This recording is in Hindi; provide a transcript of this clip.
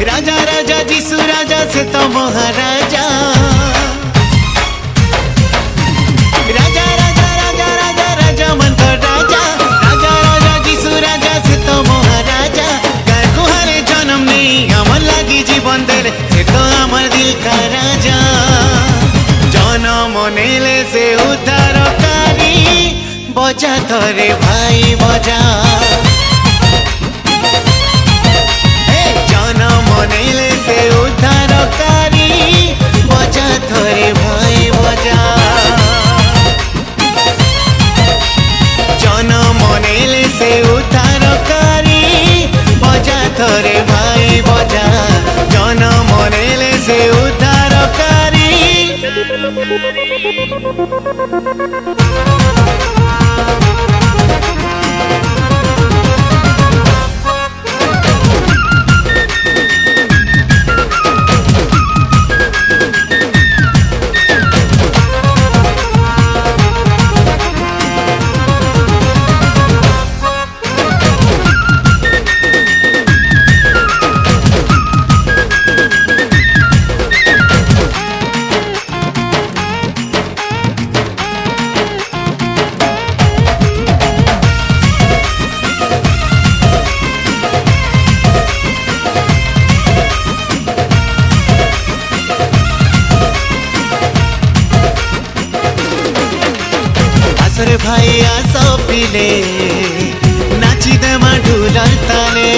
राजा राजा जीसु राजा से तो महाराजा राजा राजा राजा राजा राजा मन को राजा राजा राजा जीसु राजा से तो महाराजा गाय गुहारे जन्म नहीं अमर लगी जीवन देले से तो अमर दिल का राजा जन्म नेले से उद्धारकारी बजा तोरे भाई बजा नेले से उद्धारकारी बजा थोरे भाई बजा जन्म नेले से उद्धारकारी बजा थोरे भाई बजा जन्म नेले से उद्धारकारी भाई आसो पिले नाची दे मा ढूलर ताले।